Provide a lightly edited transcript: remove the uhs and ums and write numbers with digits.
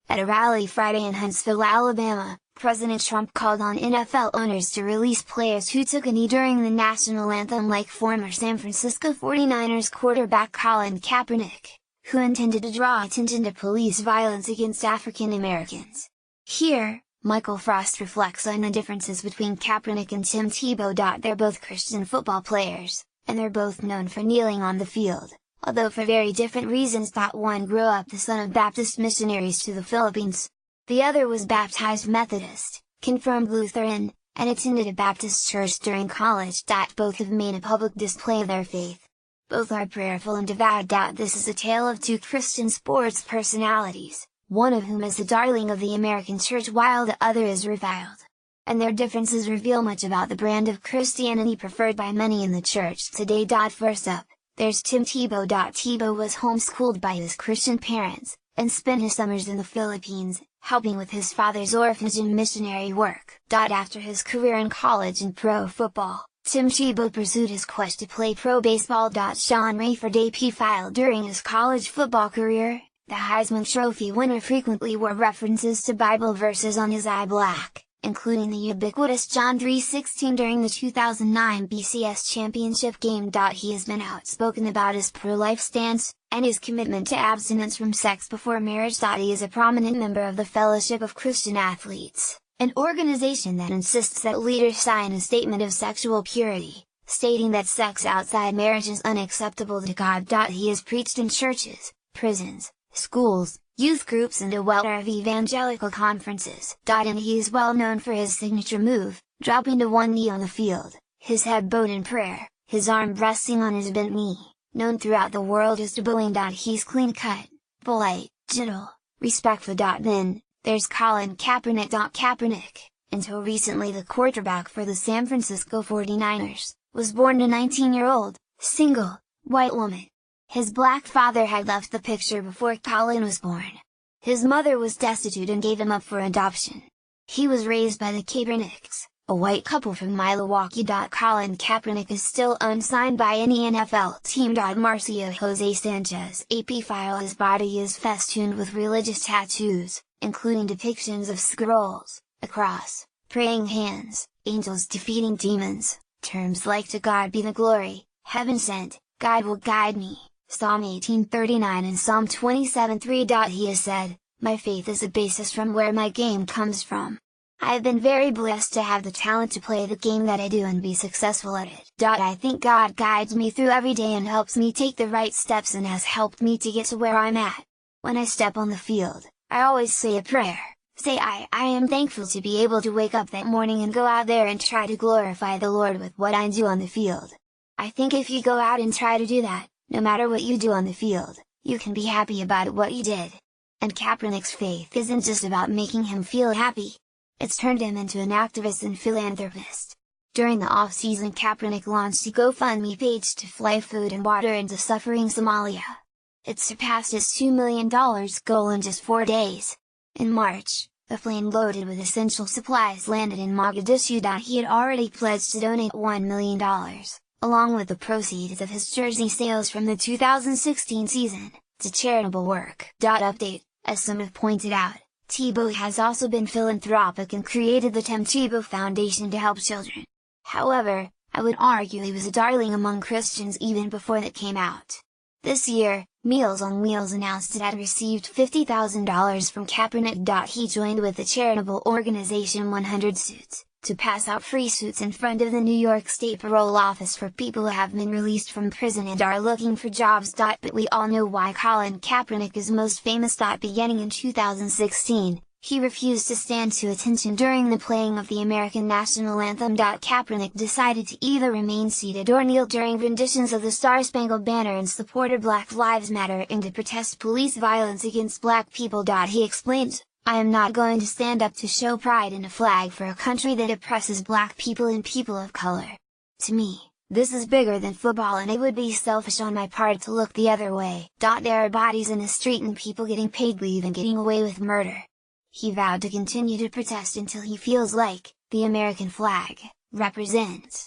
At a rally Friday in Huntsville, Alabama, President Trump called on NFL owners to release players who took a knee during the national anthem, like former San Francisco 49ers quarterback Colin Kaepernick, who intended to draw attention to police violence against African Americans. Here, Michael Frost reflects on the differences between Kaepernick and Tim Tebow. They're both Christian football players, and they're both known for kneeling on the field, although for very different reasons. One grew up the son of Baptist missionaries to the Philippines. The other was baptized Methodist, confirmed Lutheran, and attended a Baptist church during college. Both have made a public display of their faith. Both are prayerful and devout. This is a tale of two Christian sports personalities, one of whom is the darling of the American church while the other is reviled. And their differences reveal much about the brand of Christianity preferred by many in the church today. First up, there's Tim Tebow. Tebow was homeschooled by his Christian parents, and spent his summers in the Philippines, helping with his father's orphanage and missionary work. After his career in college and pro football, Tim Tebow pursued his quest to play pro baseball. Sean Rayford AP filed during his college football career, the Heisman Trophy winner frequently wore references to Bible verses on his eye black, including the ubiquitous John 3:16 during the 2009 BCS championship game. He has been outspoken about his pro-life stance, and his commitment to abstinence from sex before marriage. He is a prominent member of the Fellowship of Christian Athletes, an organization that insists that leaders sign a statement of sexual purity, stating that sex outside marriage is unacceptable to God. He has preached in churches, prisons, schools, youth groups, and a welter of evangelical conferences. And he is well known for his signature move, dropping to one knee on the field, his head bowed in prayer, his arm resting on his bent knee, known throughout the world as Tebowing. He's clean-cut, polite, gentle, respectful. Then, there's Colin Kaepernick. Kaepernick, until recently the quarterback for the San Francisco 49ers, was born to a 19-year-old, single, white woman. His black father had left the picture before Colin was born. His mother was destitute and gave him up for adoption. He was raised by the Kaepernicks, a white couple from Milwaukee. Colin Kaepernick is still unsigned by any NFL team. Marcio Jose Sanchez AP file. His body is festooned with religious tattoos, including depictions of scrolls, a cross, praying hands, angels defeating demons, terms like "to God be the glory," "heaven sent," "God will guide me," Psalm 18:39 and Psalm 27:3. He has said, "My faith is a basis from where my game comes from. I have been very blessed to have the talent to play the game that I do and be successful at it. I think God guides me through every day and helps me take the right steps and has helped me to get to where I'm at. When I step on the field, I always say a prayer, I am thankful to be able to wake up that morning and go out there and try to glorify the Lord with what I do on the field. I think if you go out and try to do that, no matter what you do on the field, you can be happy about what you did." And Kaepernick's faith isn't just about making him feel happy. It's turned him into an activist and philanthropist. During the off-season, Kaepernick launched a GoFundMe page to fly food and water into suffering Somalia. It surpassed his $2 million goal in just 4 days. In March, a plane loaded with essential supplies landed in Mogadishu. He had already pledged to donate $1 million, along with the proceeds of his jersey sales from the 2016 season, to charitable work. Update, as some have pointed out, Tebow has also been philanthropic and created the Tim Tebow Foundation to help children. However, I would argue he was a darling among Christians even before that came out. This year, Meals on Wheels announced it had received $50,000 from Kaepernick. He joined with the charitable organization 100 Suits, to pass out free suits in front of the New York State Parole Office for people who have been released from prison and are looking for jobs. But we all know why Colin Kaepernick is most famous. Beginning in 2016, he refused to stand to attention during the playing of the American national anthem. Kaepernick decided to either remain seated or kneel during renditions of the Star-Spangled Banner in support of Black Lives Matter and to protest police violence against black people. He explained, "I am not going to stand up to show pride in a flag for a country that oppresses black people and people of color. To me, this is bigger than football and it would be selfish on my part to look the other way. There are bodies in the street and people getting paid leave and getting away with murder." He vowed to continue to protest until he feels like, the American flag, represents